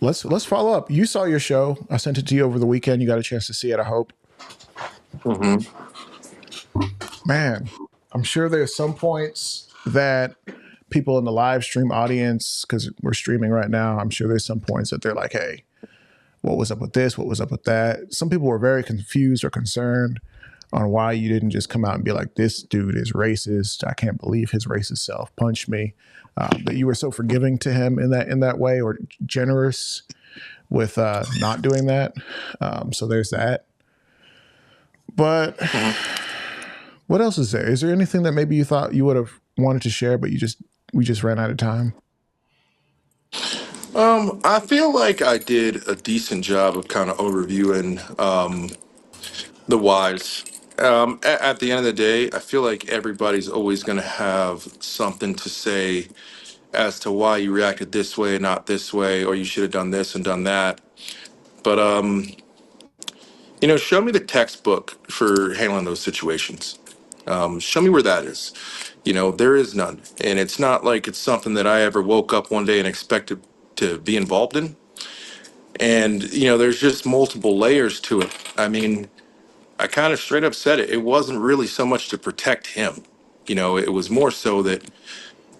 let's follow up. You saw your show. I sent it to you over the weekend. You got a chance to see it, I hope. Mm-hmm. Man, I'm sure there's some points that people in the live stream audience, because we're streaming right now, I'm sure there's some points that they're like, hey, what was up with this? What was up with that? Some people were very confused or concerned on why you didn't just come out and be like, this dude is racist. I can't believe his racist self punched me. That you were so forgiving to him in that way, or generous with not doing that. So there's that. But Mm-hmm. what else is there? Is there anything that maybe you thought you would have wanted to share, but we just ran out of time? I feel like I did a decent job of kind of overviewing the whys. At the end of the day, I feel like everybody's always going to have something to say as to why you reacted this way and not this way, or you should have done this and done that. But show me the textbook for handling those situations. Show me where that is. There is none, and it's not like it's something that I ever woke up one day and expected to be involved in. And there's just multiple layers to it. I mean, I kind of straight up said it. It wasn't really so much to protect him. It was more so that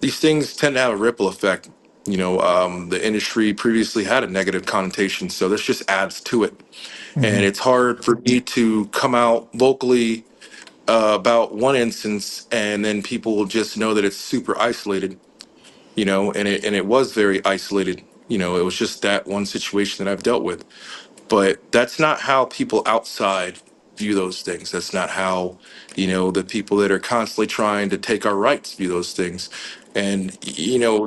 these things tend to have a ripple effect. The industry previously had a negative connotation, so this just adds to it. Mm-hmm. And it's hard for me to come out vocally about one instance and then people will just know that it's super isolated. And it was very isolated. It was just that one situation that I've dealt with. But that's not how people outside view those things. That's not how the people that are constantly trying to take our rights view those things. And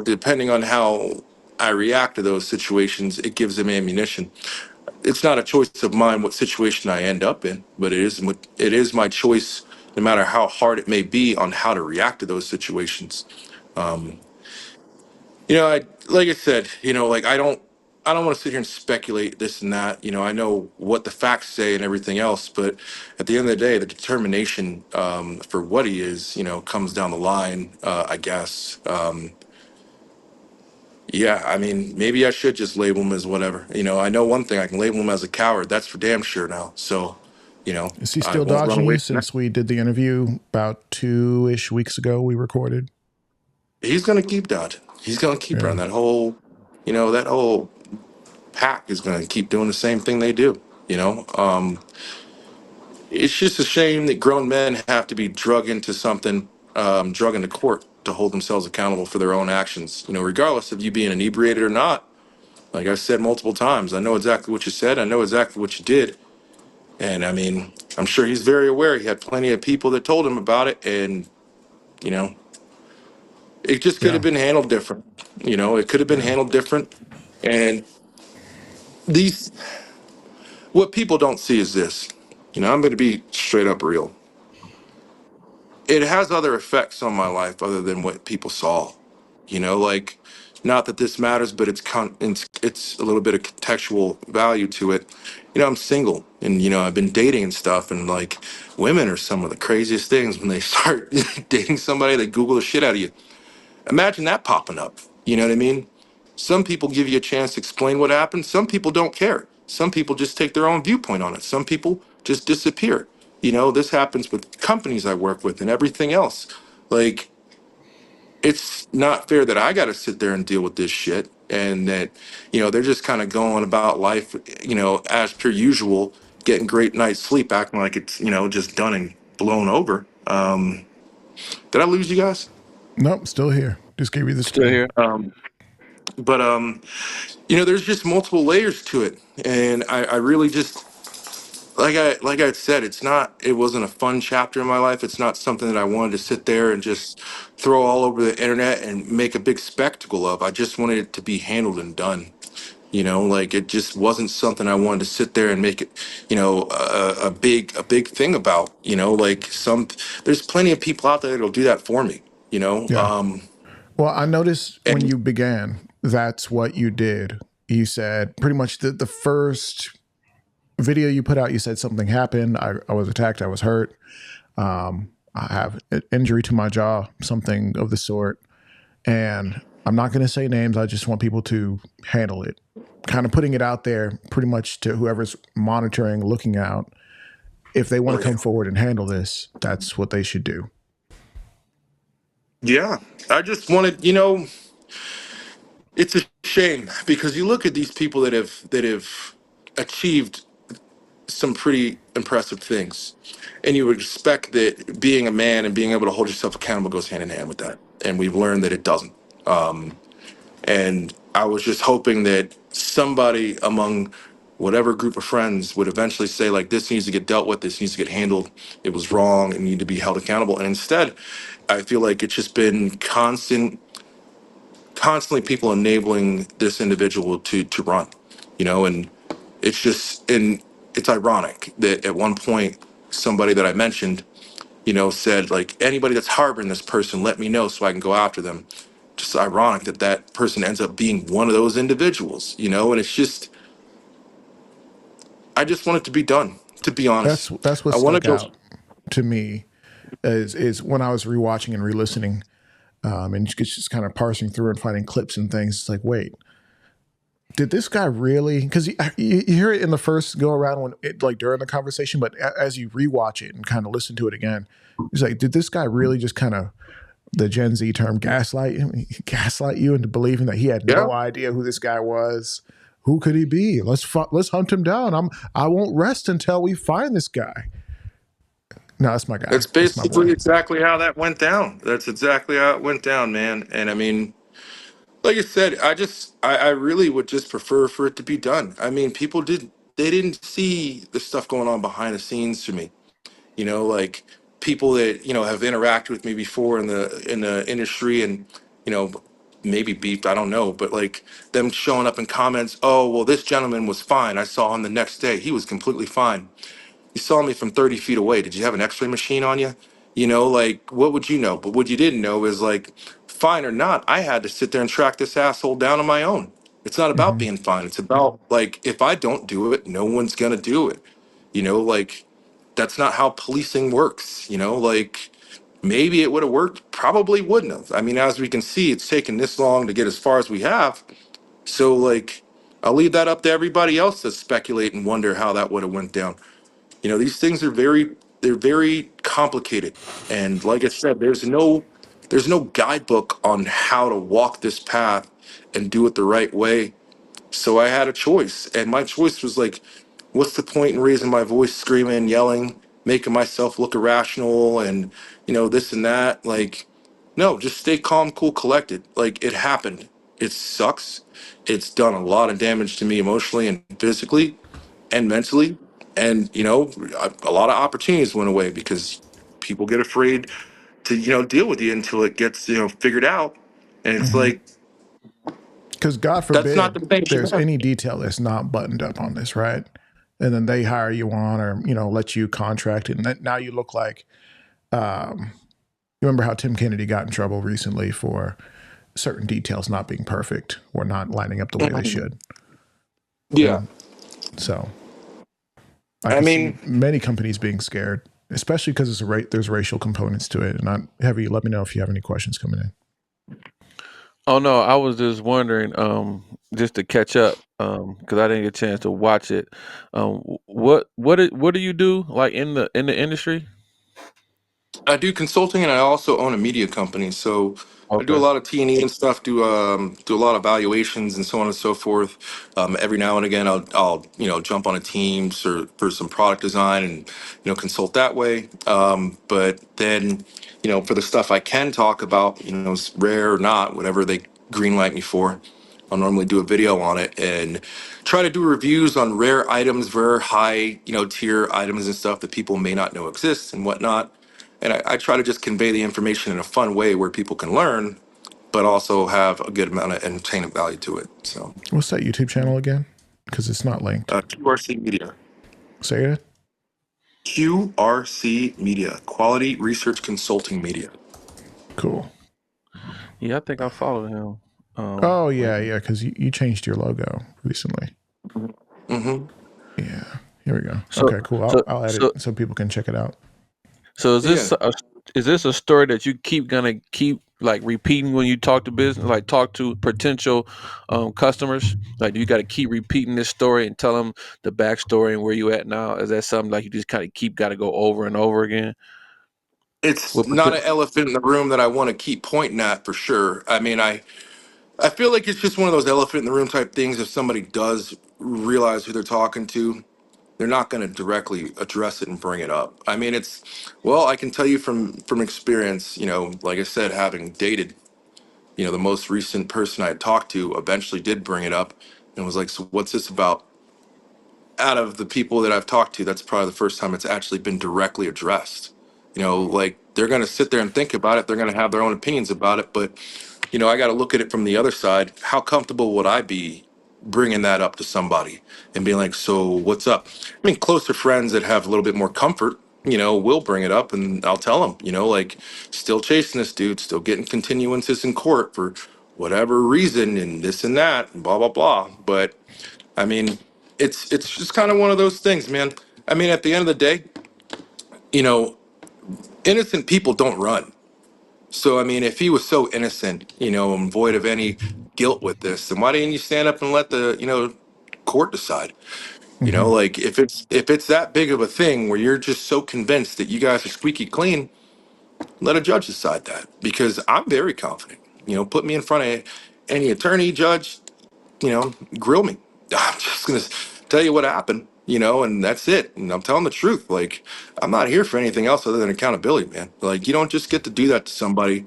depending on how I react to those situations, it gives them ammunition. It's not a choice of mine what situation I end up in, but it is my choice, no matter how hard it may be, on how to react to those situations. Um, I like I said, like I don't want to sit here and speculate this and that. I know what the facts say and everything else, but at the end of the day, the determination for what he is, comes down the line. I guess. Yeah, I mean, maybe I should just label him as whatever. I know one thing: I can label him as a coward. That's for damn sure now. So, Is he I still won't run dodging away you from that. since we did the interview about 2-ish weeks ago we recorded? He's gonna keep dodging. He's gonna keep Yeah. running that whole pack is gonna keep doing the same thing they do. You know, it's just a shame that grown men have to be drug into something, drug into court to hold themselves accountable for their own actions. Regardless of you being inebriated or not. Like I've said multiple times, I know exactly what you said. I know exactly what you did. And I mean, I'm sure he's very aware. He had plenty of people that told him about it. And, you know, it just could Yeah. have been handled different. It could have been Yeah. handled different. And these, what people don't see is this. I'm going to be straight up real. It has other effects on my life other than what people saw. Like, not that this matters, but it's a little bit of contextual value to it. I'm single, and I've been dating and stuff, and like, women are some of the craziest things when they start dating somebody. They Google the shit out of you. Imagine that popping up. You know what I mean? Some people give you a chance to explain what happened. Some people don't care. Some people just take their own viewpoint on it. Some people just disappear. This happens with companies I work with and everything else. Like, it's not fair that I got to sit there and deal with this shit and that, they're just kind of going about life, as per usual, getting great night's sleep, acting like it's, just done and blown over. Did I lose you guys? Nope, still here. Just gave you the Still spin. here. But there's just multiple layers to it, and I really just like I said, it wasn't a fun chapter in my life. It's not something that I wanted to sit there and just throw all over the internet and make a big spectacle of. I just wanted it to be handled and done. Like it just wasn't something I wanted to sit there and make it, a big thing about. Like there's plenty of people out there that'll do that for me. You know, Yeah. um, Well, I noticed when and you began, that's what you did. You said pretty much the first video you put out, you said something happened. I was attacked. I was hurt. I have an injury to my jaw, something of the sort. And I'm not going to say names. I just want people to handle it. Kind of putting it out there pretty much to whoever's monitoring, looking out. If they want Oh to come yeah. forward and handle this, that's what they should do. Yeah. I just wanted, it's a shame because you look at these people that have achieved some pretty impressive things. And you would expect that being a man and being able to hold yourself accountable goes hand in hand with that. And we've learned that it doesn't. And I was just hoping that somebody among whatever group of friends would eventually say, like, this needs to get dealt with, this needs to get handled. It was wrong and need to be held accountable. And instead, I feel like it's just been constantly people enabling this individual to run, and it's ironic that at one point somebody that I mentioned, said like anybody that's harboring this person, let me know so I can go after them. Just ironic that that person ends up being one of those individuals, and it's just, I just want it to be done, to be honest. That's what I want to stuck go. out to me is when I was rewatching and re-listening, and just kind of parsing through and finding clips and things. It's like, wait, did this guy really? Because you hear it in the first go around when it like during the conversation, but as you rewatch it and kind of listen to it again, it's like, did this guy really just kind of the Gen Z term gaslight you into believing that he had Yeah, no idea who this guy was? Who could he be? Let's hunt him down. I won't rest until we find this guy. No, that's my guy. that's That's my boy. basically exactly how that went down. That's exactly how it went down, man. And I mean, like I said, I really would just prefer for it to be done. I mean, they didn't see the stuff going on behind the scenes to me. Like people that, have interacted with me before in the industry and, you know, maybe beefed, I don't know, but like them showing up in comments, oh, well, this gentleman was fine. I saw him the next day. He was completely fine. You saw me from 30 feet away. Did you have an x-ray machine on you? Like, what would you know? But what you didn't know is like, fine or not, I had to sit there and track this asshole down on my own. It's not about Hmm. being fine. It's about like, if I don't do it, no one's gonna do it. Like that's not how policing works. Like maybe it would have worked, probably wouldn't have. I mean, as we can see, it's taken this long to get as far as we have. So like, I'll leave that up to everybody else to speculate and wonder how that would have went down. These things are they're very complicated. And like I said, there's no guidebook on how to walk this path and do it the right way. So I had a choice, and my choice was like, what's the point in raising my voice, screaming, yelling, making myself look irrational, and this and that? Like, no, just stay calm, cool, collected. Like it happened. It sucks. It's done a lot of damage to me emotionally and physically and mentally, and a lot of opportunities went away because people get afraid to deal with you until it gets figured out, and it's Hmm. like Because God that's not forbid the thing. there's any detail that's not buttoned up on this, right? And then they hire you on, or let you contract it, and now you look like. You remember how Tim Kennedy got in trouble recently for certain details not being perfect or not lining up the way they should, Yeah, and so I I could see mean, many companies being scared, especially because there's racial components to it. And I'm heavy. Let me know if you have any questions coming in. Oh no, I was just wondering, just to catch up, because I didn't get a chance to watch it. What do you do like in the industry? I do consulting and I also own a media company. So I do a Okay. lot of T&E and stuff, do a lot of valuations and so on and so forth. Every now and again I'll jump on a team for some product design and consult that way. But then for the stuff I can talk about, it's rare or not, whatever they greenlight me for, I'll normally do a video on it and try to do reviews on rare items, rare high, tier items and stuff that people may not know exist and whatnot. And I try to just convey the information in a fun way where people can learn, but also have a good amount of entertainment value to it. So, What's that YouTube channel again? Because it's not linked. QRC Media, Say it. QRC Media, Quality Research Consulting Media. Cool. Yeah, I think I followed him. Oh yeah, Lately. yeah. Because you changed your logo recently. Mm-hmm. Yeah. Here we go. So Okay, cool. so I'll add it so so people can check it out. so is Yeah. this this a story that you gonna keep like repeating when you talk to business, like talk to potential customers? Like, do you got to keep repeating this story and tell them the backstory and where you at now? Is that something like you just kind of keep got to go over and over again? It's With not poten- an elephant in the room that I want to keep pointing at for sure. I mean, I feel like it's just one of those elephant in the room type things. If somebody does realize who they're talking to, they're not going to directly address it and bring it up. I mean, it's, well, I can tell you from experience, like I said, having dated, the most recent person I had talked to eventually did bring it up and was like, so what's this about? Out of the people that I've talked to, that's probably the first time it's actually been directly addressed. Like they're going to sit there and think about it. They're going to have their own opinions about it. But, I got to look at it from the other side. How comfortable would I be bringing that up to somebody and being like, so what's up? I mean, closer friends that have a little bit more comfort, will bring it up and I'll tell them, like still chasing this dude, still getting continuances in court for whatever reason and this and that and blah, blah, blah. But I mean, it's just kind of one of those things, man. I mean, at the end of the day, you know, innocent people don't run. So I mean, if he was so innocent, and void of any guilt with this, then why didn't you stand up and let the, court decide? Hmm. Like if it's that big of a thing where you're just so convinced that you guys are squeaky clean, let a judge decide that. Because I'm very confident. Put me in front of any attorney, judge, grill me. I'm just gonna tell you what happened, and that's it. And I'm telling the truth. Like, I'm not here for anything else other than accountability, man. Like, you don't just get to do that to somebody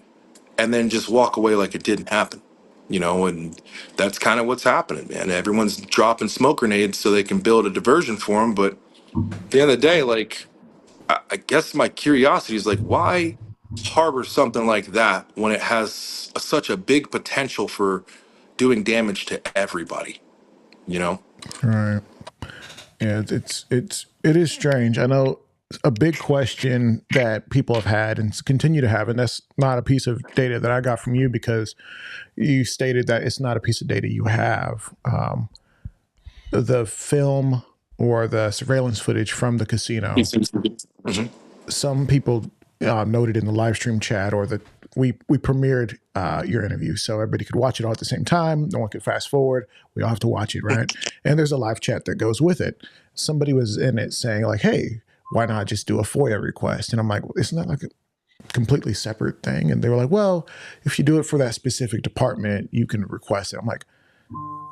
and then just walk away like it didn't happen, and that's kind of what's happening, man. Everyone's dropping smoke grenades so they can build a diversion for them. But at the end of the day, like, I guess my curiosity is like, why harbor something like that when it has such a big potential for doing damage to everybody, you know? Right. Yeah, it is strange. I know a big question that people have had and continue to have, and that's not a piece of data that I got from you because you stated that it's not a piece of data you have. The film or the surveillance footage from the casino, Mhm. some people noted in the live stream chat or that we premiered your interview so everybody could watch it all at the same time. No one could fast forward. We all have to watch it, right? And there's a live chat that goes with it. Somebody was in it saying like, "Hey, why not just do a FOIA request?" And I'm like, "Isn't that like a completely separate thing?" And they were like, "Well, if you do it for that specific department, you can request it." I'm like,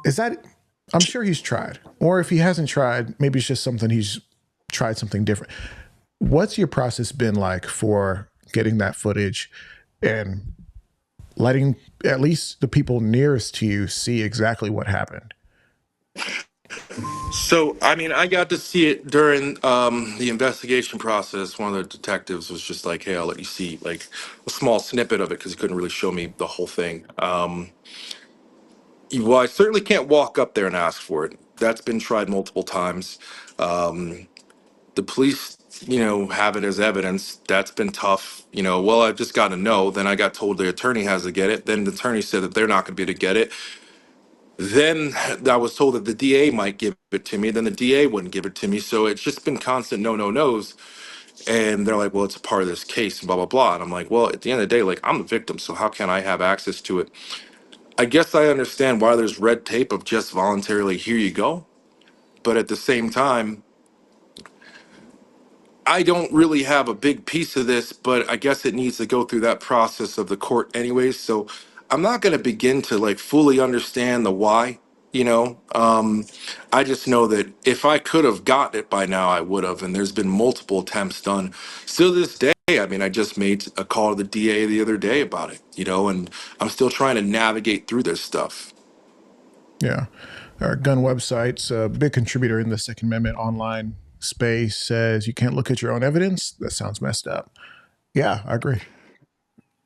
"Is that?" I'm sure he's tried, or if he hasn't tried, maybe it's just something he's tried something different. What's your process been like for getting that footage and letting at least the people nearest to you see exactly what happened? So, I mean, I got to see it during the investigation process. One of the detectives was just like, "Hey, I'll let you see like a small snippet of it because he couldn't really show me the whole thing." Well, I certainly can't walk up there and ask for it. That's been tried multiple times. The police, have it as evidence. That's been tough. Well, I've just got to know. Then I got told the attorney has to get it. Then the attorney said that they're not going to be able to get it. Then I was told that the DA might give it to me. Then the DA wouldn't give it to me. So it's just been constant no, no, no's. And they're like, well, it's a part of this case, and blah, blah, blah. And I'm like, well, at the end of the day, like, I'm the victim. So how can I have access to it? I guess I understand why there's red tape of just voluntarily, here you go. But at the same time, I don't really have a big piece of this, but I guess it needs to go through that process of the court anyways. So I'm not going to begin to like fully understand the why, you know. I just know that if I could have gotten it by now, I would have. And there's been multiple attempts done. Still to this day, I mean, I just made a call to the DA the other day about it, and I'm still trying to navigate through this stuff. Yeah. Our gun website's a big contributor in the Second Amendment online space says you can't look at your own evidence. That sounds messed up. Yeah, I agree.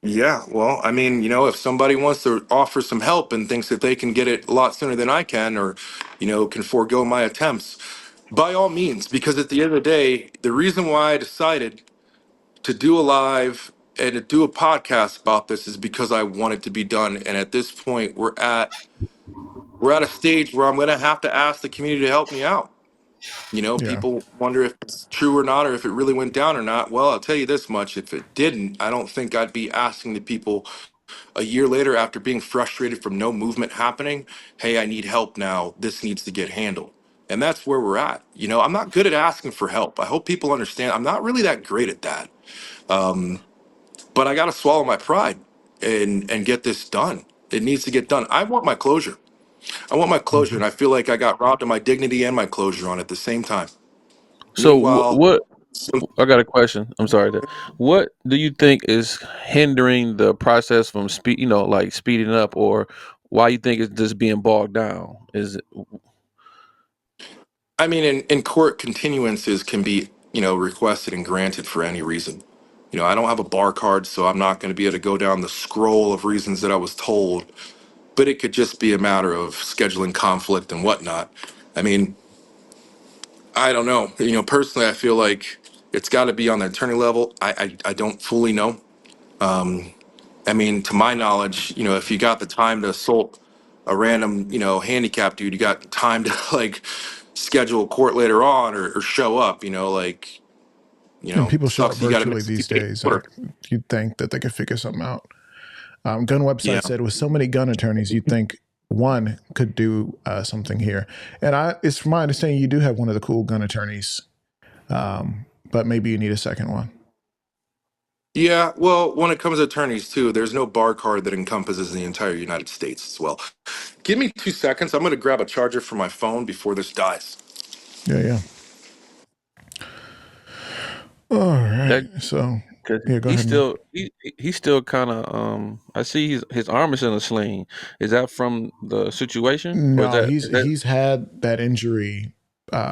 Yeah, well, I mean, if somebody wants to offer some help and thinks that they can get it a lot sooner than I can, or, can forego my attempts, by all means, because at the end of the day, the reason why I decided to do a live and to do a podcast about this is because I want it to be done. And at this point, we're at a stage where I'm gonna have to ask the community to help me out. Yeah. People wonder if it's true or not, or if it really went down or not. Well, I'll tell you this much: if it didn't, I don't think I'd be asking the people a year later after being frustrated from no movement happening, hey, I need help now. This needs to get handled. And that's where we're at. I'm not good at asking for help. I hope people understand. I'm not really that great at that. But I got to swallow my pride and get this done. It needs to get done. I want my closure. I want my closure, Hmm. and I feel like I got robbed of my dignity and my closure on at the same time. So Meanwhile, what? I got a question. I'm sorry. What do you think is hindering the process from speed? Like speeding up, or why you think it's just being bogged down? Is it I mean, in court, continuances can be, requested and granted for any reason. I don't have a bar card, so I'm not going to be able to go down the scroll of reasons that I was told, but it could just be a matter of scheduling conflict and whatnot. I mean, I don't know. Personally, I feel like it's got to be on the attorney level. I don't fully know. I mean, to my knowledge, if you got the time to assault a random, handicapped dude, you got time to like schedule court later on or show up, And people show up sucks. You got to virtually miss a few these days days. of Like work. you'd think that they could figure something out. Gun Yeah. website said with so many gun attorneys, you'd think one could do something here. And it's from my understanding you do have one of the cool gun attorneys, but maybe you need a second one. Yeah. Well, when it comes to attorneys too, there's no bar card that encompasses the entire United States as well. Give me 2 seconds. I'm going to grab a charger for my phone before this dies. Yeah, yeah. All right. that? So Because yeah, go ahead, man. he's still kind of I see his arm is in a sling. Is that from the situation, or is No, that he's is that he's had that injury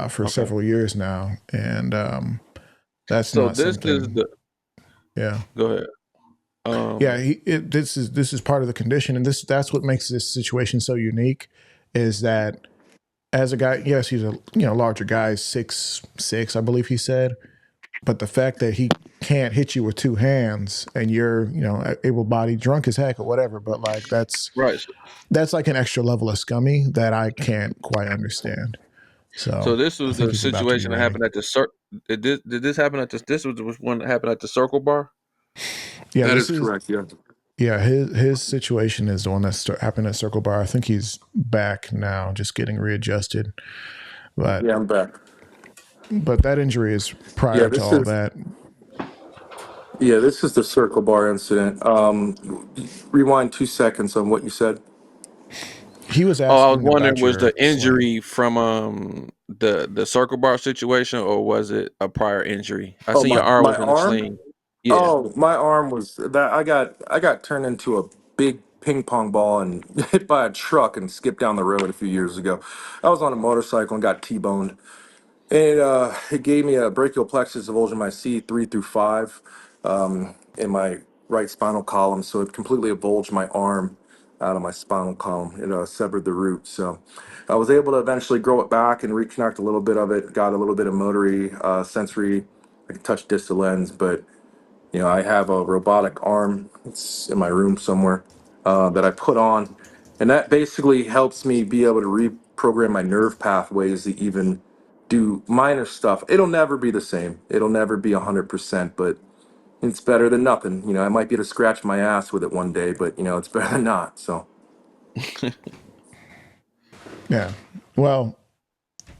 for okay? several years now, and that's So not this is something. the Yeah, go ahead. yeah. Um, This is part of the condition, and that's what makes this situation so unique, is that as a guy, yes, he's a larger guy, 6'6", I believe he said, but the fact that he can't hit you with two hands and you're able bodied, drunk as heck or whatever, but like right. that's like an extra level of scummy that I can't quite understand. So So this I was think the he's about to be situation that ready. happened at the did this happen at this was the one that happened at the Circle Bar? Yeah, That this is is correct. Yeah. his situation is the one that happened at Circle Bar. I think he's back now, just getting readjusted. But Yeah, I'm back. that injury is Yeah, prior to this all is that. this is the circle bar incident. Rewind 2 seconds on what you said. He was Oh, I was asking wondering, about was your the sling. injury from the Circle Bar situation, or was it a prior injury? I Oh, seen your arm my was in a arm. sling. Yeah. Oh, my arm was that I got turned into a big ping pong ball and hit by a truck and skipped down the road a few years ago. I was on a motorcycle and got T-boned. And it gave me a brachial plexus avulsion my C3 through 5 in my right spinal column. So it completely avulged my arm out of my spinal column. It severed the root. So I was able to eventually grow it back and reconnect a little bit of it. Got a little bit of motory, sensory. I could touch distal lens, but I have a robotic arm. It's in my room somewhere that I put on, and that basically helps me be able to reprogram my nerve pathways to even do minor stuff. It'll never be the same. It'll never be 100%, but it's better than nothing. I might be able to scratch my ass with it one day, but it's better than not. So Yeah. Well,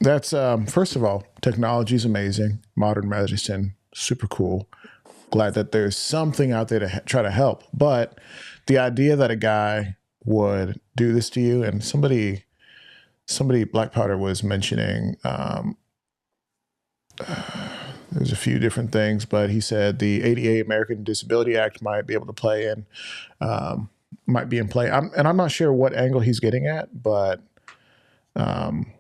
that's first of all, technology is amazing. Modern medicine, super cool. Glad that there's something out there to try to help. But the idea that a guy would do this to you, and somebody Black Powder was mentioning, there's a few different things, but he said the ADA American Disability Act might be able to play in, um, might be in play. I'm not sure what angle he's getting at, but um,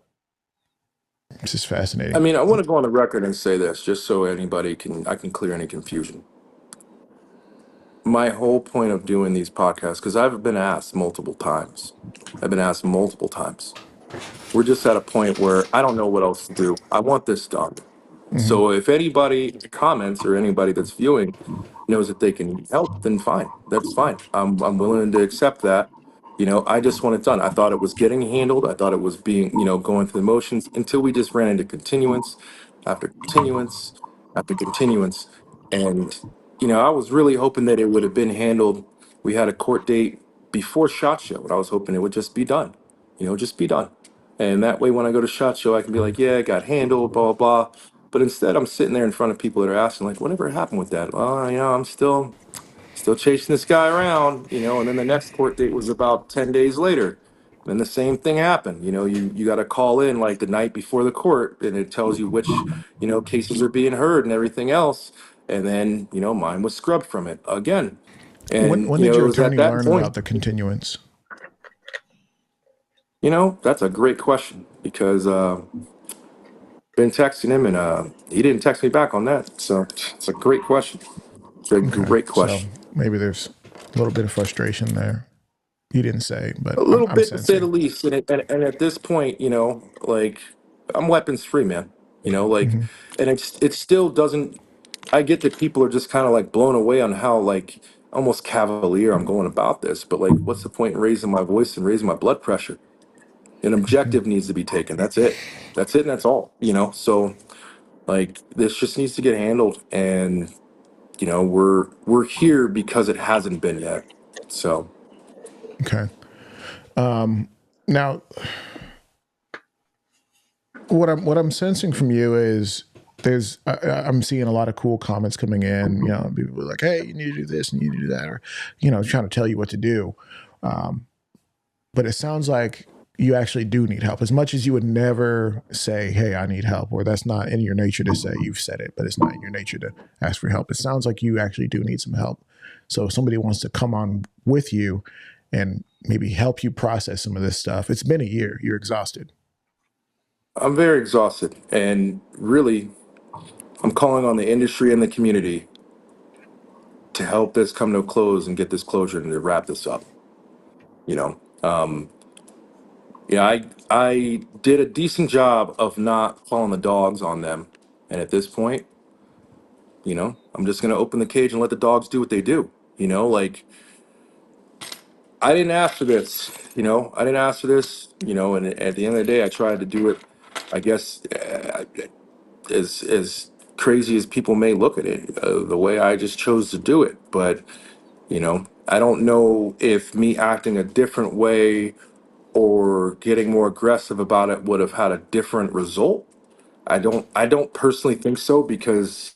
it's just I fascinating. mean, I want to go on the record and say this, just so I can clear any confusion. My whole point of doing these podcasts, because I've been asked multiple times. I've been asked multiple times. We're just at a point where I don't know what else to do. I want this done. Hmm. So if anybody comments or anybody that's viewing knows that they can help, then fine. That's fine. I'm willing to accept that. I just want it done. I thought it was getting handled. I thought it was being, going through the motions until we just ran into continuance after continuance after continuance. And, I was really hoping that it would have been handled. We had a court date before SHOT Show, and I was hoping it would just be done, just be done. And that way, when I go to SHOT Show, I can be like, yeah, it got handled, blah, blah, blah. But instead, I'm sitting there in front of people that are asking, like, whatever happened with that? Well, I'm still chasing this guy around, and then the next court date was about 10 days later. Then the same thing happened. You got to call in like the night before the court, and it tells you which, cases are being heard and everything else. And then, mine was scrubbed from it again. And, When did it your was at attorney that learn point, about the continuance? that's a great question because been texting him and he didn't text me back on that. So it's a great question. It's a Okay, great so question. maybe there's a little bit of frustration there. He didn't say, but A little I'm bit to say the sensing. least. And at this point, like I'm weapons free, man. Like, Hmm. and it still doesn't. I get that people are just kind of like blown away on how like almost cavalier I'm going about this, but like, what's the point in raising my voice and raising my blood pressure? An objective needs to be taken. That's it. That's it, and that's all. So like, this just needs to get handled, and we're here because it hasn't been yet. So. Okay. Now, what I'm sensing from you is I'm seeing a lot of cool comments coming in. People are like, "Hey, you need to do this, and you need to do that," or trying to tell you what to do. But it sounds like you actually do need help, as much as you would never say, "Hey, I need help," or that's not in your nature to say. You've said it, but it's not in your nature to ask for help. It sounds like you actually do need some help. So if somebody wants to come on with you and maybe help you process some of this stuff, it's been a year. You're exhausted. I'm very exhausted, and really, I'm calling on the industry and the community to help this come to a close and get this closure and to wrap this up. You know, I did a decent job of not calling the dogs on them, and at this point, I'm just gonna open the cage and let the dogs do what they do. Like, I didn't ask for this. I didn't ask for this. And at the end of the day, I tried to do it. I guess as crazy as people may look at it, the way I just chose to do it. But I don't know if me acting a different way or getting more aggressive about it would have had a different result. I don't personally think so because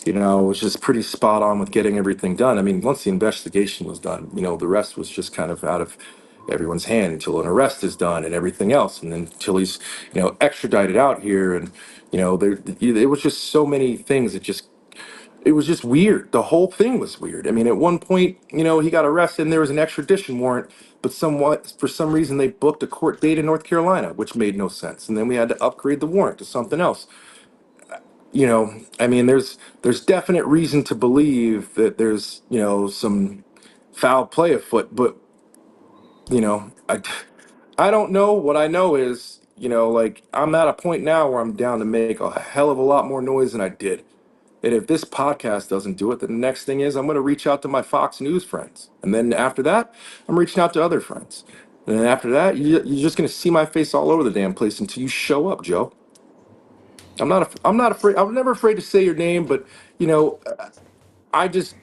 I was just pretty spot on with getting everything done. I mean, once the investigation was done, the rest was just kind of out of everyone's hand until an arrest is done and everything else, and then until he's extradited out here, and there was just so many things that just it was just weird. The whole thing was weird. I mean, at one point, he got arrested and there was an extradition warrant, but somewhat for some reason they booked a court date in North Carolina, which made no sense. And then we had to upgrade the warrant to something else. I mean, there's definite reason to believe that there's some foul play afoot, but I don't know. What I know is like I'm at a point now where I'm down to make a hell of a lot more noise than I did. And if this podcast doesn't do it, then the next thing is I'm going to reach out to my Fox News friends. And then after that, I'm reaching out to other friends. And then after that, you're just going to see my face all over the damn place until you show up, Joe. I'm not afraid. I'm never afraid to say your name, but you know, I just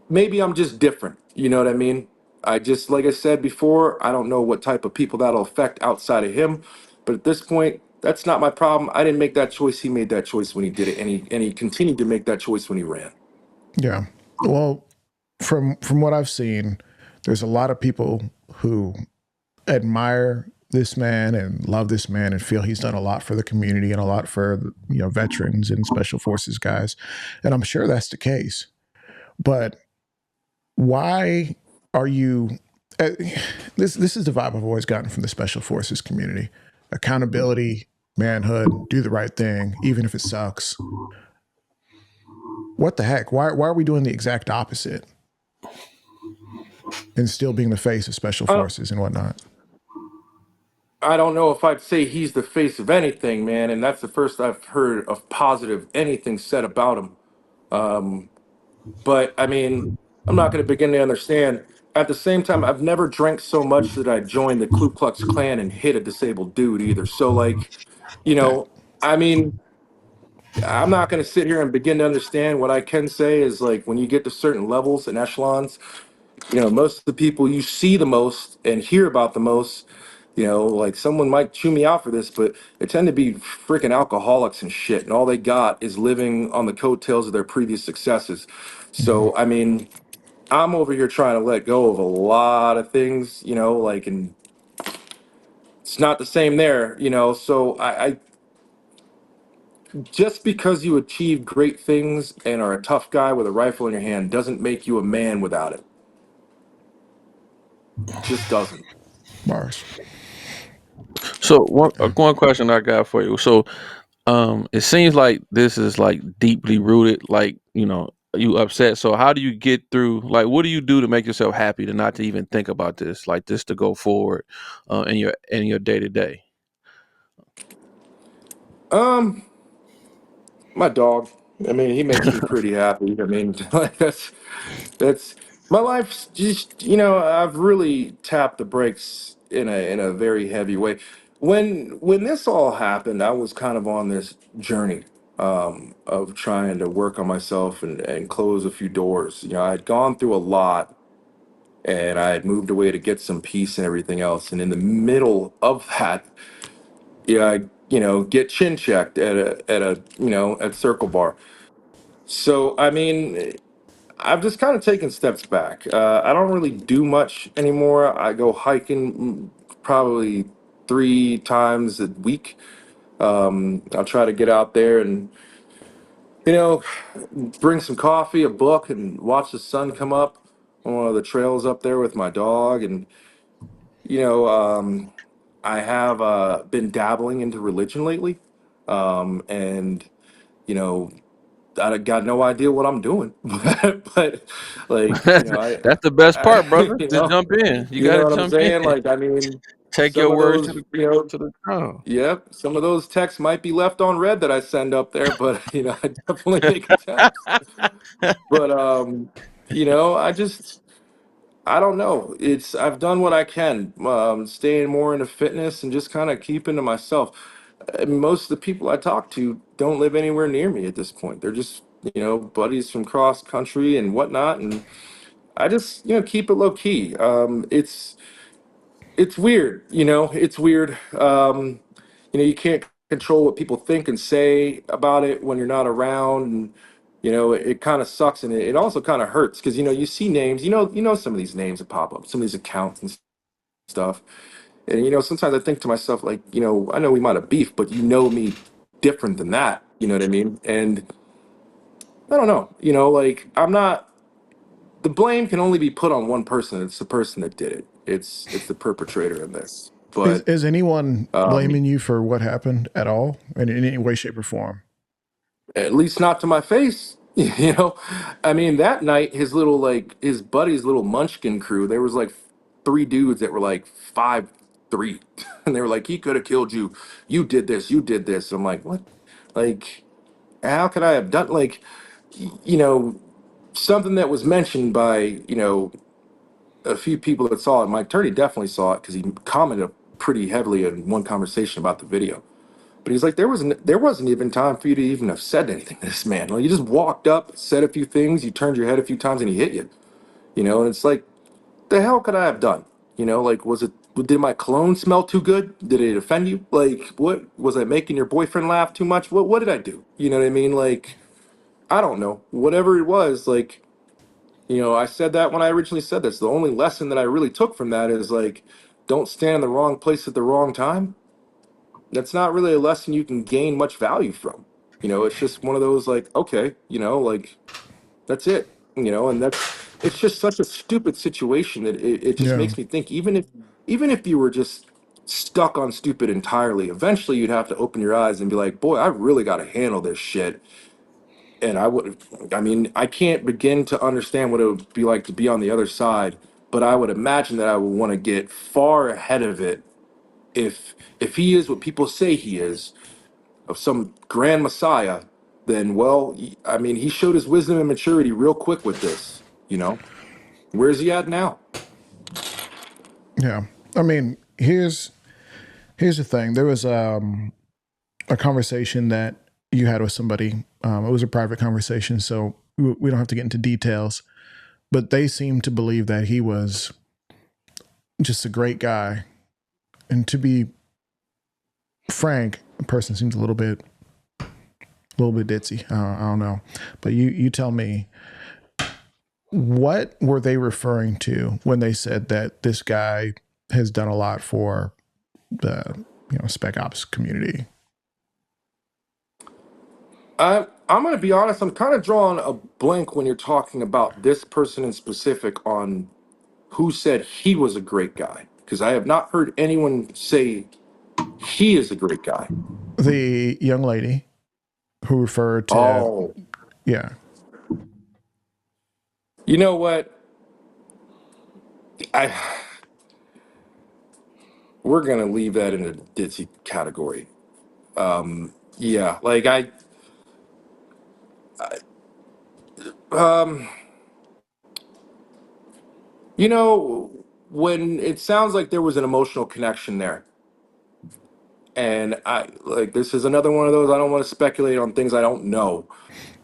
maybe I'm just different. You know what I mean? I just, like I said before, I don't know what type of people that'll affect outside of him. But at this point, that's not my problem. I didn't make that choice. He made that choice when he did it, and he continued to make that choice when he ran. Yeah. Well, from what I've seen, there's a lot of people who admire this man and love this man and feel he's done a lot for the community and a lot for veterans and special forces guys, and I'm sure that's the case. But why are you? Uh, this is the vibe I've always gotten from the special forces community: accountability, manhood, do the right thing, even if it sucks. What the heck? Why are we doing the exact opposite and still being the face of special I don't, forces and whatnot? I don't know if I'd say he's the face of anything, man. And that's the first I've heard of positive anything said about him. But I mean, I'm not going to begin to understand. At the same time, I've never drank so much that I joined the Ku Klux Klan and hit a disabled dude either. So, like, you That know, I mean, I'm not going to sit here and begin to understand. What I can say is, like, when you get to certain levels and echelons, most of the people you see the most and hear about the most, like someone might chew me out for this, but they tend to be freaking alcoholics and shit. And all they got is living on the coattails of their previous successes. mhm. So, I mean, I'm over here trying to let go of a lot of things, like, and it's not the same there. So I just because you achieve great things and are a tough guy with a rifle in your hand doesn't make you a man without it. Just doesn't. Bars. So Yeah. one question I got for you. So it seems like this is like deeply rooted, like, you upset. So how do you get through, like, what do you do to make yourself happy to not to even think about this, like this to go forward in your day to day? Um, my dog. I mean, he makes me pretty happy. I mean, like that's my life's just, I've really tapped the brakes in a very heavy way. When this all happened, I was kind of on this journey of trying to work on myself and close a few doors. I'd gone through a lot, and I had moved away to get some peace and everything else. And in the middle of that, I get chin checked at Circle Bar. So I mean, I've just kind of taken steps back. I don't really do much anymore. I go hiking probably 3 times a week. I'll try to get out there and you know bring some coffee, a book, and watch the sun come up on one of the trails up there with my dog. And you know, I have been dabbling into religion lately, and you know, I got no idea what I'm doing, but like, That's the best part, brother. Just jump in. You you got know to what I'm jump in. saying? Like, I mean, Take some your of words those, to the ground. yep, some of those texts might be left on read that I send up there, but I definitely make attempts. But I just, I don't know. I've done what I can, staying more into fitness and just kind of keeping to myself. Most of the people I talk to don't live anywhere near me at this point. They're just, buddies from cross country and whatnot. And I just, keep it low key. It's weird, it's weird. You can't control what people think and say about it when you're not around. And, it kind of sucks. And it also kind of hurts because, you see names, some of these names that pop up, some of these accounts and stuff. And sometimes I think to myself, like, I know we might have beef, but you know me different than that. You know what I mean? And I don't know. Like, I'm not. The blame can only be put on one person. It's the person that did it. It's the perpetrator in this. But Is anyone um, blaming you for what happened at all in any way, shape, or form? at least not to my face. I mean, that night, his buddy's little Munchkin crew. There was like 3 dudes that were like 5'3", and they were like, "He could have killed you. You did this. You did this." I'm like, "What? Like, how could I have done like, you know, something that was mentioned by a few people that saw it. My attorney definitely saw it because he commented pretty heavily in one conversation about the video. But he's like, there wasn't even time for you to even have said anything to this man. Like, you just walked up, said a few things, you turned your head a few times, and he hit you. And it's like, the hell could I have done? Like, did my cologne smell too good? Did it offend you? Like, what was I making your boyfriend laugh too much? What did I do? You know what I mean? Like, I don't know. Whatever it was, like, I said that when I originally said this. The only lesson that I really took from that is like, don't stand in the wrong place at the wrong time. That's not really a lesson you can gain much value from. It's just one of those like, okay, like that's it. And it's just such a stupid situation that it just Yeah. makes me think, even if you were just stuck on stupid entirely, eventually you'd have to open your eyes and be like, boy, I really got to handle this shit. And I mean, I can't begin to understand what it would be like to be on the other side, but I would imagine that I would want to get far ahead of it if he is what people say he is, of some grand messiah. Then, well, I mean, he showed his wisdom and maturity real quick with this. You know, where's he at now? Yeah. I mean, here's the thing. There was a conversation that you had with somebody. It was a private conversation, so we don't have to get into details. But they seemed to believe that he was just a great guy. And to be frank, the person seems a little bit ditzy. I don't know, but you tell me, what were they referring to when they said that this guy has done a lot for the spec ops community? I'm going to be honest. I'm kind of drawing a blank when you're talking about this person in specific on who said he was a great guy, because I have not heard anyone say he is a great guy. The young lady who referred to, Oh, yeah, you know what? I We're gonna leave that in the ditzy category. Yeah, like um, you know, when it sounds like there was an emotional connection there, and I like this is another one of those. I don't want to speculate on things I don't know,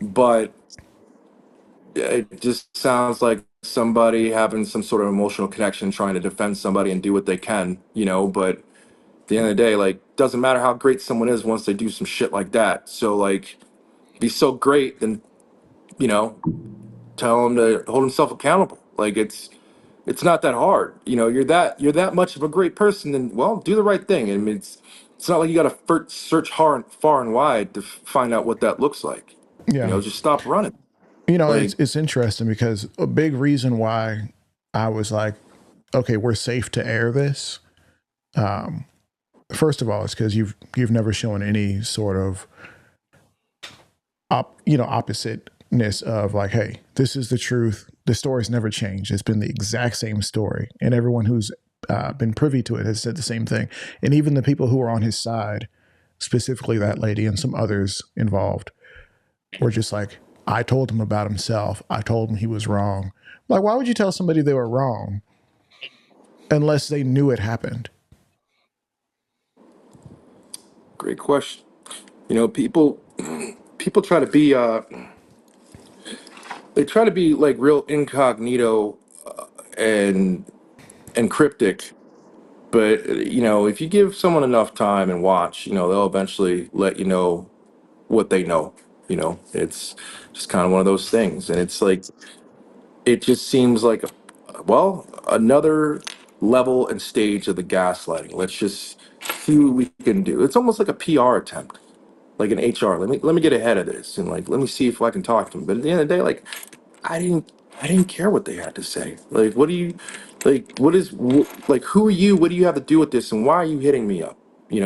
but it just sounds like somebody having some sort of emotional connection, trying to defend somebody and do what they can, But at the end of the day, like, doesn't matter how great someone is once they do some shit like that. So, like, if he's so great, then you know, tell him to hold himself accountable. Like, it's not that hard. You're that much of a great person, then well, do the right thing. I mean, it's not like you got to search far and wide to find out what that looks like. yeah. Just stop running. It's Like, interesting because a big reason why I was like, okay, we're safe to air this. Um, First of all, it's because you've never shown any sort of oppositeness of like, hey, this is the truth. The story's never changed. It's been the exact same story, and everyone who's been privy to it has said the same thing. And even the people who are on his side, specifically that lady and some others involved, were just like, I told him about himself. I told him he was wrong. Like, why would you tell somebody they were wrong unless they knew it happened? great question. People try to be they try to be like real incognito and cryptic, but if you give someone enough time and watch, they'll eventually let you know what they know. It's just kind of one of those things, and it's like it just seems like, well, another level and stage of the gaslighting. Let's just see what we can do. It's almost like a PR attempt, like an HR. Let me get ahead of this, and like let me see if I can talk to them. But at the end of the day, like I didn't I didn't care what they had to say. Like, what do you like? Like, who are you? What do you have to do with this? And why are you hitting me up?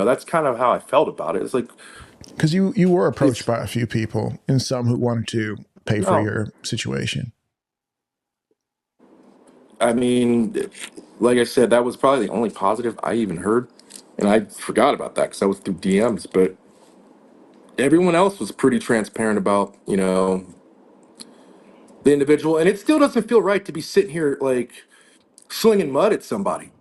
That's kind of how I felt about it. It's like Because you were approached it's by a few people and some who wanted to pay for no. your situation. I mean, like I said, that was probably the only positive I even heard, and I forgot about that because I was through DMs. But everyone else was pretty transparent about the individual, and it still doesn't feel right to be sitting here like slinging mud at somebody.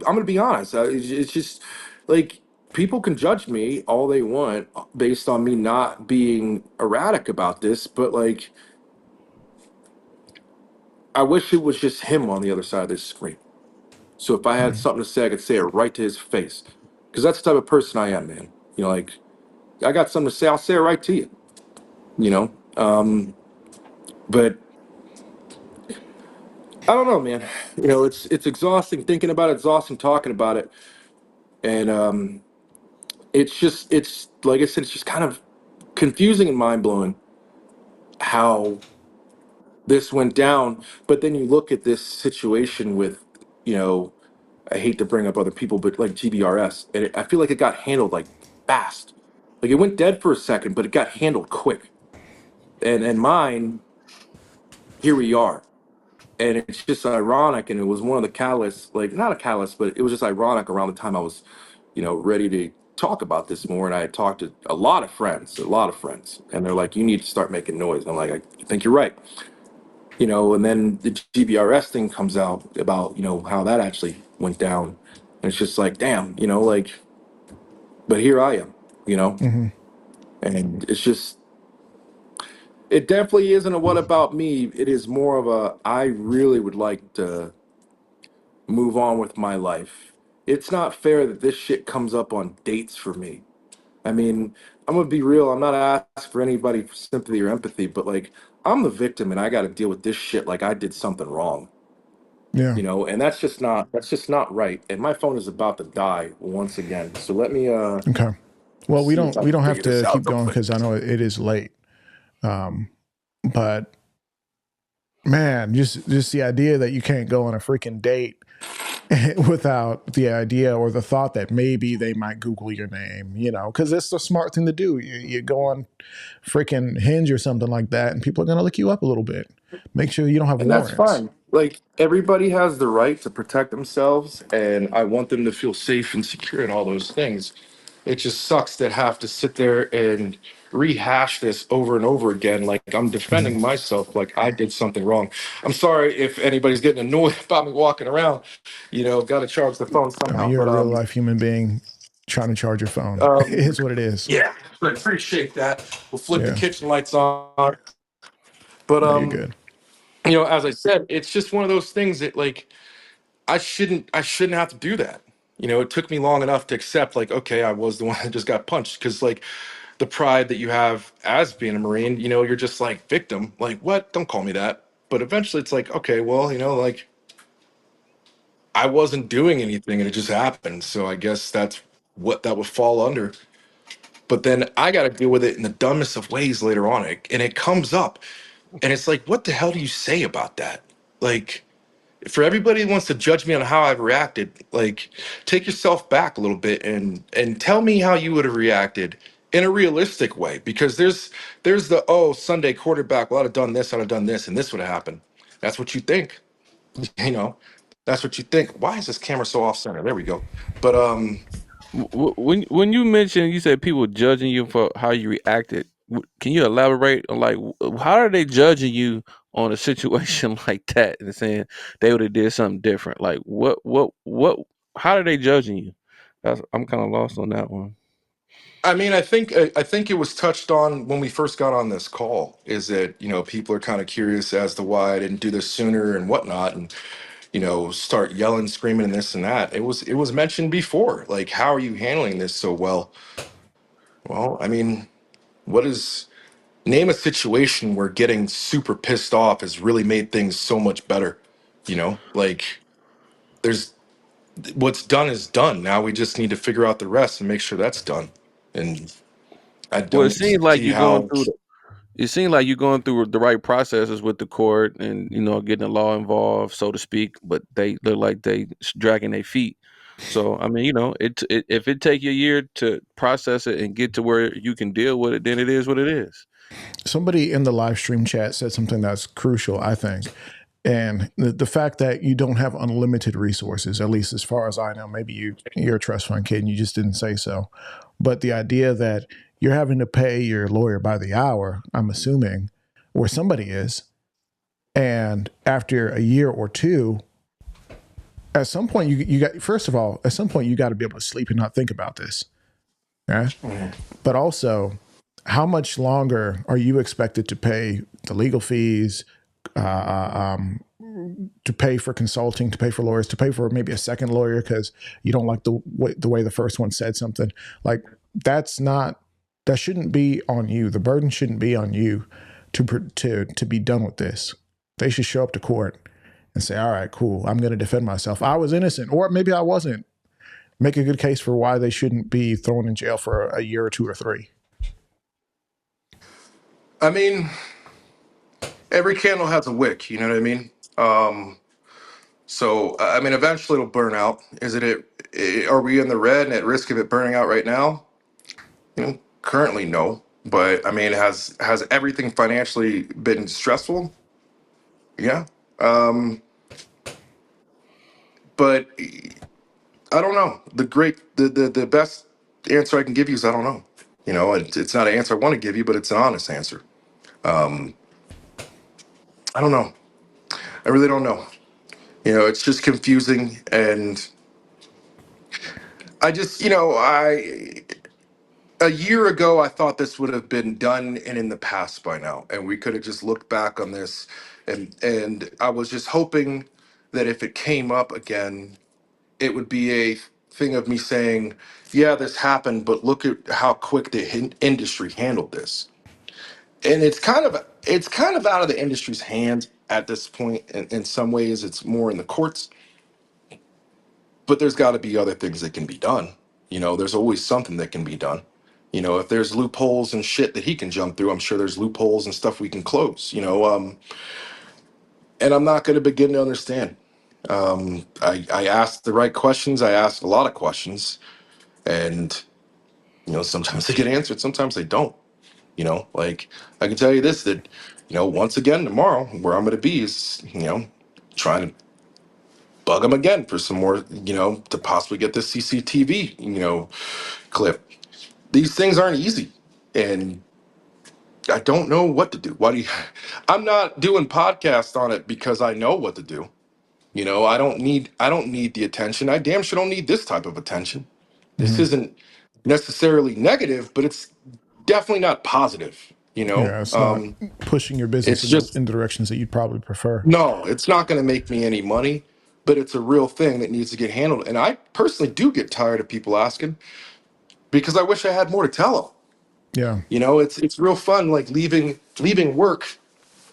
I'm gonna be honest. It's just like people can judge me all they want based on me not being erratic about this, but like I wish it was just him on the other side of this screen. So if I had Mm. something to say, I could say it right to his face, because that's the type of person I am, man. Like I got something to say, I'll say it right to you. You know, but I don't know, man. It's exhausting thinking about it, exhausting talking about it, and it's like I said, it's just kind of confusing and mind blowing how this went down. But then you look at this situation with, you know, I hate to bring up other people, but like GBRS, and I feel like it got handled like fast. Like it went dead for a second, but it got handled quick. And mine, here we are. And it's just ironic, and it was one of the catalysts, like not a catalyst, but it was just ironic around the time I was, ready to talk about this more. And I had talked to a lot of friends, and they're like, "You need to start making noise." And I'm like, "I think you're right." And then the GBRS thing comes out about, how that actually went down. And it's just like, damn, but here I am, you know, Hmm. and it's just, it definitely isn't a what about me. It is more of a, I really would like to move on with my life. It's not fair that this shit comes up on dates for me. I mean, I'm gonna be real. I'm not asking for anybody's sympathy or empathy, but like, I'm the victim and I got to deal with this shit like I did something wrong, Yeah. and that's just not right. And my phone is about to die once again. So let me Okay. Well, we see if don't I we can don't have figure this to out keep real going quick. because I know it is late. Um, but man, just the idea that you can't go on a freaking date without the idea or the thought that maybe they might Google your name, because it's the smart thing to do. You go on freaking Hinge or something like that, and people are going to look you up a little bit. Make sure you don't have And that's warrants. fine. Like everybody has the right to protect themselves, and I want them to feel safe and secure and all those things. It just sucks that have to sit there and rehash this over and over again. Like I'm Hmm. defending myself, like I did something wrong. I'm sorry if anybody's getting annoyed about me walking around. Got to charge the phone I mean, somehow. you're a But real life human being trying to charge your phone. It um, is what it is. yeah, I appreciate that. We'll flip the Yeah. kitchen lights on. But No, you're good. as I said, it's just one of those things that like I shouldn't have to do that. It took me long enough to accept like, okay, I was the one that just got punched because like the pride that you have as being a Marine, you're just like victim, like what? Don't call me that. But eventually it's like, okay, well, like I wasn't doing anything and it just happened. So I guess that's what that would fall under. But then I got to deal with it in the dumbest of ways later on. And it comes up and it's like, what the hell do you say about that? Like, for everybody who wants to judge me on how I've reacted, like take yourself back a little bit and tell me how you would have reacted in a realistic way. Because there's the Sunday quarterback, well, I'd have done this, I'd have done this, and this would have happened. That's what you think, you know. That's what you think. Why is this camera so off center? There we go. But When you mentioned, you said people judging you for how you reacted. Can you elaborate on like how are they judging you on a situation like that and saying they would have did something different? Like what? How are they judging you? I'm kind of lost on that one. I mean, I think it was touched on when we first got on this call. Is that people are kind of curious as to why I didn't do this sooner and whatnot, and start yelling, screaming, and this and that. It was mentioned before. Like, how are you handling this so well? Well, I mean, what is name a situation where getting super pissed off has really made things so much better? Like there's what's done is done. Now we just need to figure out the rest and make sure that's done. And I Well, it don't seems like see you're going how. through. It seems like you're going through the right processes with the court and getting the law involved, so to speak. But they look like they dragging their feet. So I mean, if it take you a year to process it and get to where you can deal with it, then it is what it is. Somebody in the live stream chat said something that's crucial, I think. And the fact that you don't have unlimited resources, at least as far as I know, maybe you're a trust fund kid and you just didn't say so. But the idea that you're having to pay your lawyer by the hour, I'm assuming, or somebody is, and after a year or two, at some point you got first of all, at some point you got to be able to sleep and not think about this. Yeah. Mhm. But also, how much longer are you expected to pay the legal fees, to pay for consulting, to pay for lawyers, to pay for maybe a second lawyer because you don't like the way the first one said something? Like that's not that shouldn't be on you. The burden shouldn't be on you to be done with this. They should show up to court and say, "All right, cool. I'm going to defend myself. I was innocent, or maybe I wasn't." Make a good case for why they shouldn't be thrown in jail for a year or two or three. I mean, every candle has a wick. You know what I mean? So I mean, eventually it'll burn out. Are we in the red and at risk of it burning out right now? Currently no. But I mean, has everything financially been stressful? Yeah. But I don't know. The best answer I can give you is I don't know. It's not an answer I want to give you, but it's an honest answer. I don't know. I really don't know. It's just confusing, and I just, I a year ago I thought this would have been done and in the past by now, and we could have just looked back on this, and I was just hoping that if it came up again, it would be a thing of me saying, "Yeah, this happened, but look at how quick the industry handled this." And it's kind of out of the industry's hands at this point. In some ways, it's more in the courts, but there's got to be other things that can be done. There's always something that can be done. If there's loopholes and shit that he can jump through, I'm sure there's loopholes and stuff we can close. And I'm not going to begin to understand. I asked the right questions. I asked a lot of questions, and sometimes they get answered, sometimes they don't. Like, I can tell you this, that once again tomorrow, where I'm going to be is trying to bug them again for some more, to possibly get this CCTV clip. These things aren't easy, and I don't know what to do. Why do you? I'm not doing podcasts on it because I know what to do. I don't need the attention. I damn sure don't need this type of attention. This Hmm. isn't necessarily negative, but it's definitely not positive. Yeah, it's not pushing your business It's in just, the directions that you'd probably prefer. no, it's not going to make me any money, but it's a real thing that needs to get handled. And I personally do get tired of people asking, because I wish I had more to tell them. Yeah. It's real fun, like leaving work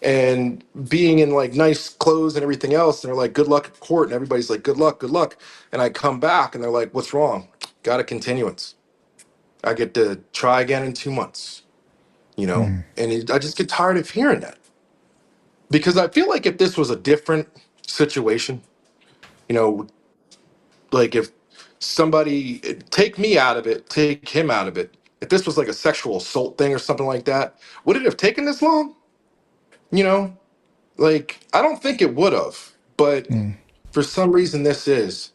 and being in like nice clothes and everything else, and they're like, "Good luck at court," and everybody's like, "Good luck, good luck." And I come back and they're like, "What's wrong?" Got a continuance. I get to try again in 2 months. Hmm. I just get tired of hearing that, because I feel like if this was a different situation, you know, like if somebody, take me out of it, take him out of it. If this was like a sexual assault thing or something like that, would it have taken this long? You know, like, I don't think it would have, but Mm. for some reason this is.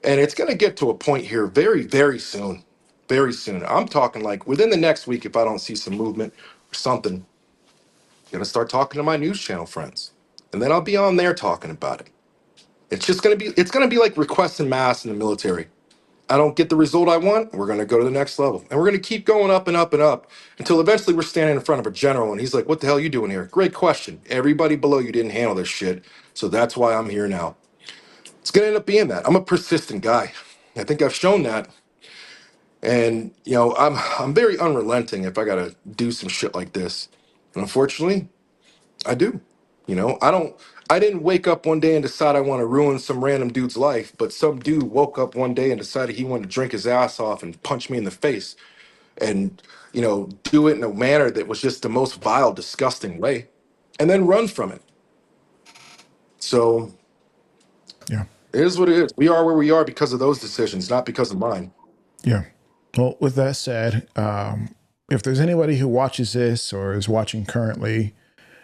And it's going to get to a point here very, very soon. Very soon. I'm talking like within the next week, if I don't see some movement or something, I'm going to start talking to my news channel friends. And then I'll be on there talking about it. It's going to be like requests en masse in the military. I don't get the result I want, we're going to go to the next level. And we're going to keep going up and up and up until eventually we're standing in front of a general and he's like, "What the hell are you doing here?" Great question. Everybody below you didn't handle this shit. So that's why I'm here now. It's going to end up being that. I'm a persistent guy. I think I've shown that. And I'm very unrelenting if I got to do some shit like this. And unfortunately, I do. I didn't wake up one day and decide I want to ruin some random dude's life, but some dude woke up one day and decided he wanted to drink his ass off and punch me in the face, and do it in a manner that was just the most vile, disgusting way, and then run from it. So Yeah. it is what it is. We are where we are because of those decisions, not because of mine. Yeah. Well, with that said, if there's anybody who watches this or is watching currently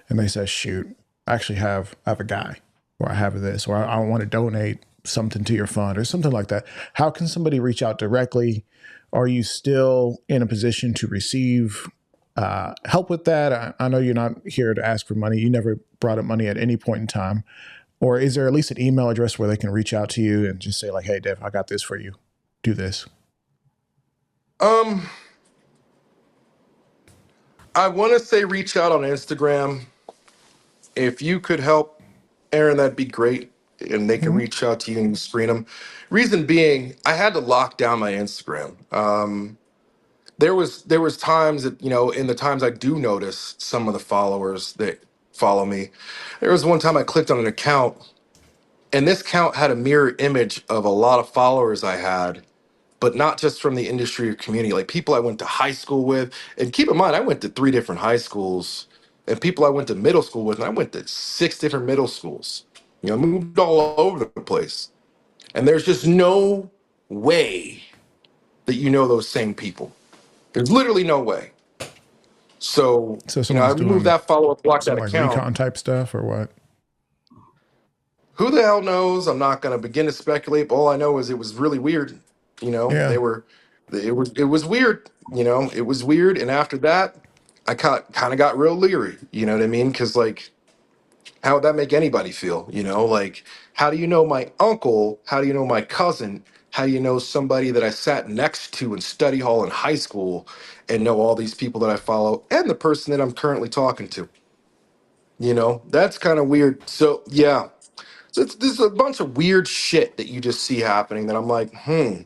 and they say, "Shoot, I have a guy, or I have this, or I want to donate something to your fund," or something like that, how can somebody reach out directly? Are you still in a position to receive help with that? I know you're not here to ask for money. You never brought up money at any point in time. Or is there at least an email address where they can reach out to you and just say, like, "Hey, Dev, I got this for you. Do this." Um, I want to say reach out on Instagram. If you could help Aaron, that'd be great. And they can Mhm. reach out to you and you screen them. Reason being, I had to lock down my Instagram. There was times that in the times I do notice some of the followers that follow me. There was one time I clicked on an account, and this account had a mirror image of a lot of followers I had, but not just from the industry or community, like people I went to high school with. And keep in mind, I went to 3 different high schools, and people I went to middle school with, and I went to 6 different middle schools. I moved all over the place. And there's just no way that those same people. There's literally no way. So, So I someone's removed doing that follow up, blocked some that like account. recon type stuff or what? Who the hell knows? I'm not going to begin to speculate. But all I know is it was really weird. Yeah. It was weird. It was weird. And after that, I kind of got real leery. You know what I mean? Because like How would that make anybody feel? You know, like, how do you know my uncle? How do you know my cousin? How do you know somebody that I sat next to in study hall in high school and know all these people that I follow and the person that I'm currently talking to? You know, that's kind of weird. So, yeah, so there's a bunch of weird shit that you just see happening that I'm like, hmm.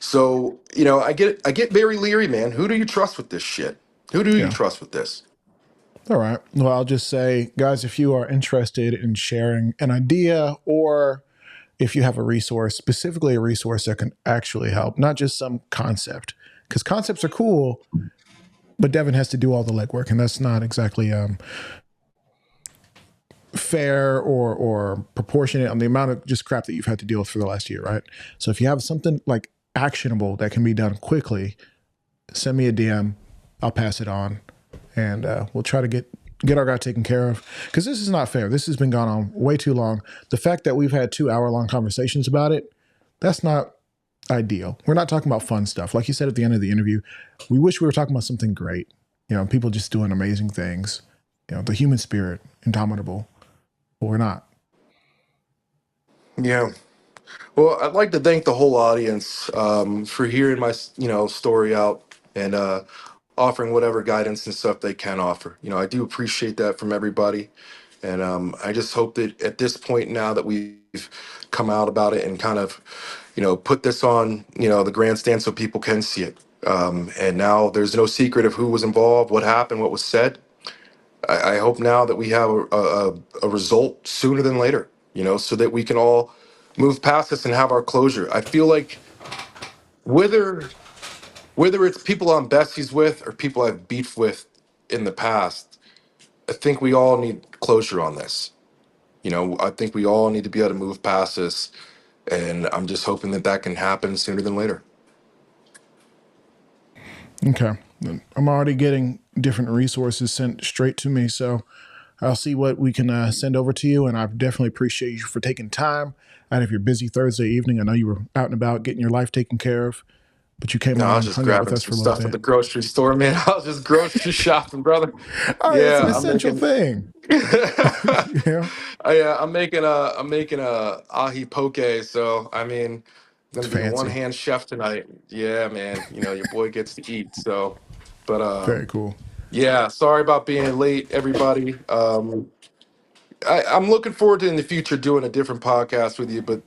So, you know, I get very leery, man. Who do you trust with this shit? Who do you Yeah. trust with this? All right. Well, I'll just say, guys, if you are interested in sharing an idea or if you have a resource, specifically a resource that can actually help, not just some concept, because concepts are cool, but Devin has to do all the legwork, and that's not exactly fair or proportionate on the amount of just crap that you've had to deal with for the last year, right? So if you have something like actionable that can be done quickly, send me a DM. I'll pass it on, and we'll try to get our guy taken care of. Because this is not fair. This has been going on way too long. The fact that we've had 2 hour long conversations about it, that's not ideal. We're not talking about fun stuff. Like you said at the end of the interview, we wish we were talking about something great. You know, people just doing amazing things. You know, the human spirit, indomitable. But we're not. Yeah. Well, I'd like to thank the whole audience for hearing my, story out and offering whatever guidance and stuff they can offer. You know, I do appreciate that from everybody, and I just hope that at this point now that we've come out about it and kind of, put this on, the grandstand so people can see it. And now there's no secret of who was involved, what happened, what was said. I hope now that we have a result sooner than later, so that we can all move past this and have our closure. I feel like whether whether it's people I'm besties with or people I've beefed with in the past, I think we all need closure on this. I think we all need to be able to move past this, and I'm just hoping that that can happen sooner than later. Okay. I'm already getting different resources sent straight to me. So I'll see what we can send over to you. And I definitely appreciate you for taking time out of your busy Thursday evening. I know you were out and about getting your life taken care of, but you came No, I was on, just hung out with grabbing us some for a little stuff at the bit. grocery store, man. I was just grocery shopping, brother. All right. That's an Yeah, I'm essential making. thing. Yeah. I'm making a ahi poke. So I mean, I'm It's gonna be the one fancy. hand chef tonight. Yeah, man. Your boy gets to eat. So, but Very cool. yeah. Sorry about being late, everybody. I'm looking forward to in the future doing a different podcast with you, but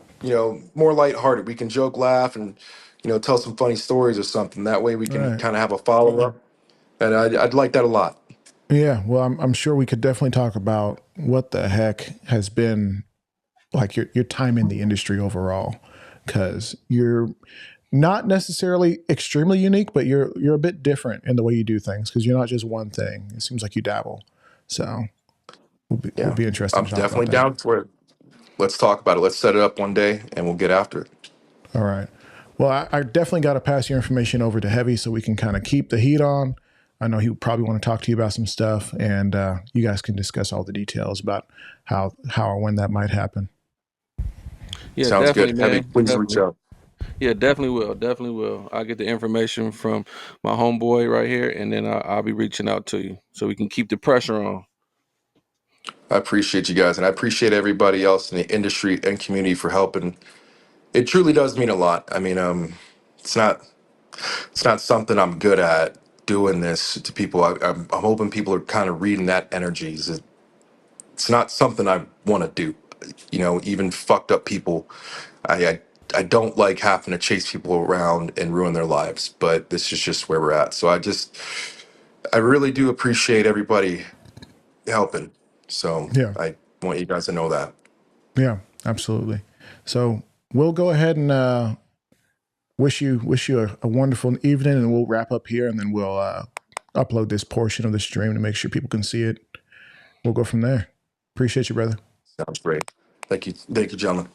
more lighthearted. We can joke, laugh, and tell some funny stories or something. That way we All can right. kind of have a follow up, and I'd like that a lot. Yeah. Well, I'm sure we could definitely talk about what the heck has been like your time in the industry overall, because you're not necessarily extremely unique, but you're a bit different in the way you do things because you're not just one thing. It seems like you dabble. So will Yeah, be interesting I'm to talk about definitely that. down for it. Let's talk about it. Let's set it up one day, and we'll get after it. All right. Well, I definitely got to pass your information over to Heavy so we can kind of keep the heat on. I know he would probably want to talk to you about some stuff, and you guys can discuss all the details about how or when that might happen. Yeah, Sounds definitely, good. Heavy, man. please reach Definitely. out. Yeah, definitely will. Definitely will. I'll get the information from my homeboy right here, and then I'll be reaching out to you so we can keep the pressure on. I appreciate you guys, and I appreciate everybody else in the industry and community for helping. It truly does mean a lot. I mean, it's not it's not something I'm good at doing this to people. I'm hoping people are kind of reading that energy. It's not something I want to do. Even fucked up people. I don't like having to chase people around and ruin their lives, but this is just where we're at. So I really do appreciate everybody helping. So Yeah. I want you guys to know that. Yeah, absolutely. So we'll go ahead and wish you a wonderful evening, and we'll wrap up here, and then we'll upload this portion of the stream to make sure people can see it. We'll go from there. Appreciate you, brother. Sounds great. Thank you, gentlemen.